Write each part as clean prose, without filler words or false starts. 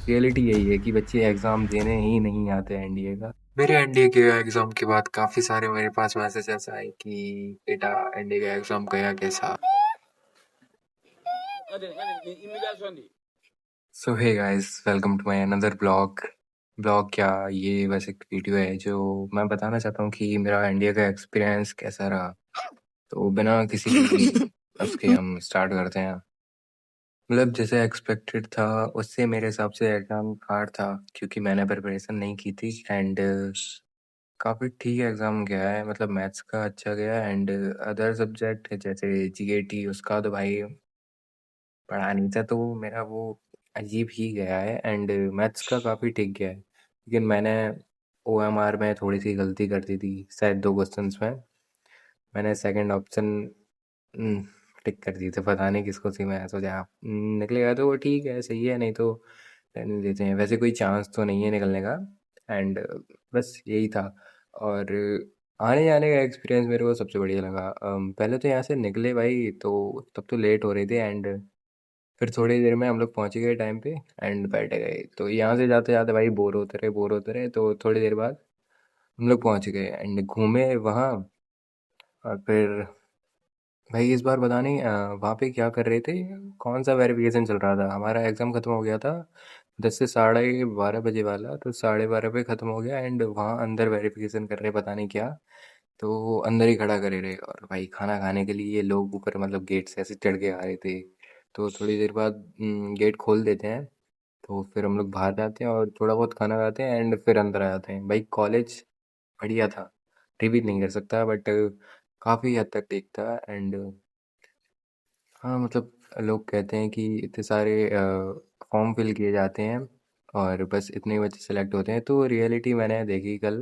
Reality यही है कि बच्चे एग्ज़ाम देने ही नहीं आते एनडीए का। मेरे एनडीए के एग्ज़ाम के बाद काफ़ी सारे मेरे पास मैसेजेस आए कि बेटा एनडीए का एग्ज़ाम गया कैसा। So hey guys, welcome to my another blog. Blog क्या, ये बस एक वीडियो है जो मैं बताना चाहता हूँ कि मेरा एनडीए का एक्सपीरियंस कैसा रहा। तो बिना किसी उसके हम स्टार्ट करते हैं। मतलब जैसे एक्सपेक्टेड था उससे मेरे हिसाब से एग्ज़ाम हार्ड था क्योंकि मैंने प्रिपरेशन नहीं की थी एंड काफ़ी ठीक एग्ज़ाम गया है। मतलब मैथ्स का अच्छा गया एंड अदर सब्जेक्ट जैसे जीएटी उसका तो भाई पढ़ा नहीं था, तो मेरा वो अजीब ही गया है एंड मैथ्स का काफ़ी ठीक गया है। लेकिन मैंने ओएमआर में थोड़ी-सी गलती कर दी थी शायद 2 क्वेश्चंस में। मैंने सेकंड ऑप्शन उम, टिक कर दी थी, पता नहीं किसको थी। मैं सोचा निकलेगा तो वो ठीक है, सही है, नहीं तो रहने देते हैं। वैसे कोई चांस तो नहीं है निकलने का एंड बस यही था। और आने-जाने का एक्सपीरियंस मेरे को सबसे बढ़िया लगा। पहले तो यहाँ से निकले भाई तो तब तो लेट हो रहे थे एंड फिर थोड़ी देर में हम लोग पहुँच गए टाइम पे एंड बैठ गए। तो यहाँ से जाते-जाते भाई बोर होते रहे, तो थोड़ी देर बाद हम लोग पहुँच गए एंड घूमे वहाँ। और फिर भाई इस बार पता नहीं वहाँ पे क्या कर रहे थे, कौन सा वेरिफिकेशन चल रहा था। हमारा एग्ज़ाम ख़त्म हो गया था 10 से 12:30 बजे वाला, तो 12:30 पे ख़त्म हो गया एंड वहाँ अंदर वेरिफिकेशन कर रहे पता नहीं क्या। तो वो अंदर ही खड़ा करे रहे और भाई खाना खाने के लिए ये लोग ऊपर मतलब गेट से ऐसे चढ़ के आ रहे थे। तो थोड़ी देर बाद गेट खोल देते हैं, तो फिर हम लोग बाहर जाते हैं और थोड़ा बहुत खाना खाते हैं एंड फिर अंदर आ जाते हैं। भाई कॉलेज बढ़िया था, रिपीट नहीं कर सकता बट काफ़ी हद तक ठीक था एंड हाँ, मतलब लोग कहते हैं कि इतने सारे फॉर्म फिल किए जाते हैं और बस इतने ही बच्चे सेलेक्ट होते हैं। तो रियलिटी मैंने देखी कल।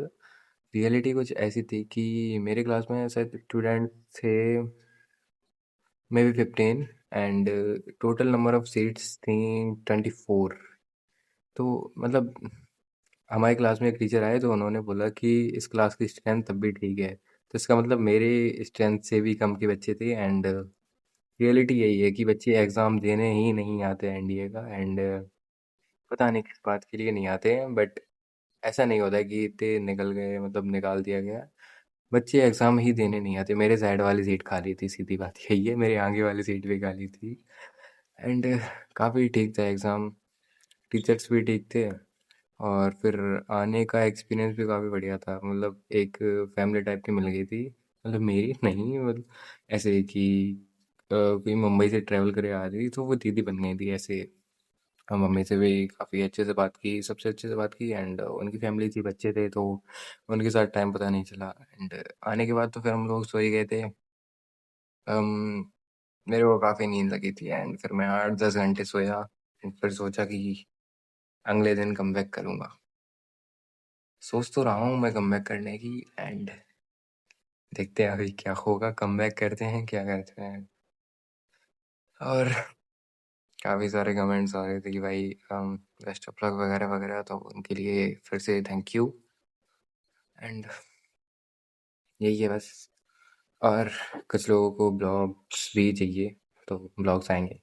रियलिटी कुछ ऐसी थी कि मेरे क्लास में शायद स्टूडेंट थे may be 15 and total number of seats थी 24। तो मतलब हमारी क्लास में एक टीचर आए तो उन्होंने बोला कि इस क्लास की स्ट्रेंथ तब भी ठीक है। तो इसका मतलब मेरे स्ट्रेंथ से भी कम के बच्चे थे एंड रियलिटी यही है कि बच्चे एग्ज़ाम देने ही नहीं आते एनडीए का एंड पता नहीं किस बात के लिए नहीं आते हैं बट ऐसा नहीं होता है कि इतने निकल गए, मतलब निकाल दिया गया। बच्चे एग्ज़ाम ही देने नहीं आते। मेरे साइड वाली सीट खाली थी, सीधी बात यही है, मेरे आगे वाली सीट भी खाली थी एंड काफ़ी ठीक था एग्ज़ाम। टीचर्स भी ठीक थे और फिर आने का एक्सपीरियंस भी काफ़ी बढ़िया था। मतलब एक फैमिली टाइप की मिल गई थी, मतलब मेरी नहीं, मतलब ऐसे कि कोई मुंबई से ट्रैवल करे आ रही थी तो वो दीदी बन गई थी ऐसे। हम मम्मी से भी काफ़ी अच्छे से बात की, सबसे अच्छे से बात की एंड उनकी फैमिली थी, बच्चे थे, तो उनके साथ टाइम पता नहीं चला एंड आने के बाद तो फिर हम लोग सो ही गए थे। अम, मेरे को काफ़ी नींद लगी थी एंड फिर मैं 8-10 घंटे सोया एंड फिर सोचा कि अगले दिन कमबैक करूँगा। सोच तो रहा हूँ मैं कमबैक करने की एंड देखते हैं अभी क्या होगा। कमबैक करते हैं, क्या करते हैं। और काफ़ी सारे कमेंट्स आ रहे थे कि भाई बेस्ट ऑफ लक वगैरह वगैरह, तो उनके लिए फिर से थैंक यू एंड यही है बस। और कुछ लोगों को ब्लॉग्स भी चाहिए तो ब्लॉग्स आएंगे।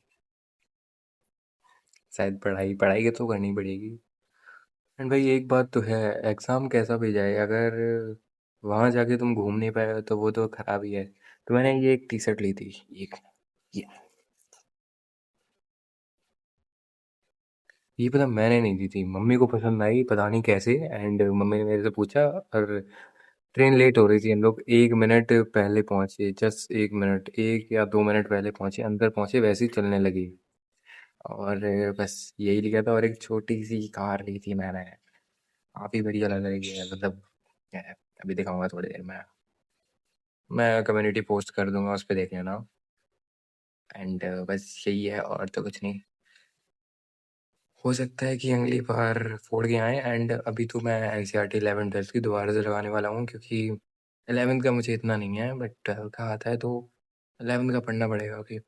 शायद पढ़ाई पढ़ाई के तो करनी पड़ेगी एंड भाई एक बात तो है, एग्ज़ाम कैसा भी जाए अगर वहाँ जाके तुम घूम नहीं पाए तो वो तो ख़राब ही है। तो मैंने ये एक टी शर्ट ली थी, ये ये पता मैंने नहीं दी थी, मम्मी को पसंद आई पता नहीं कैसे एंड मम्मी ने मेरे से पूछा और ट्रेन लेट हो रही थी, हम लोग 1 मिनट पहले पहुंचे, जस्ट 1 मिनट, 1 या 2 मिनट पहले पहुंचे, अंदर पहुंचे वैसे ही चलने लगी। और बस यही लिखा था और एक छोटी सी कार ली थी मैंने, काफ़ी बढ़िया लग रही है, मतलब क्या है, अभी दिखाऊंगा थोड़ी देर में। मैं कम्युनिटी पोस्ट कर दूंगा, उस पर देख लेना एंड बस यही है और तो कुछ नहीं। हो सकता है कि अगली बार फोड़ के आए एंड अभी तो मैं एनसीईआरटी 11th 12th की दोबारा से लगाने वाला हूँ क्योंकि 11th का मुझे इतना नहीं है बट 12th का आता है, तो 11th का पढ़ना पड़ेगा अभी।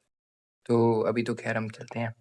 तो अभी तो खैर हम चलते हैं।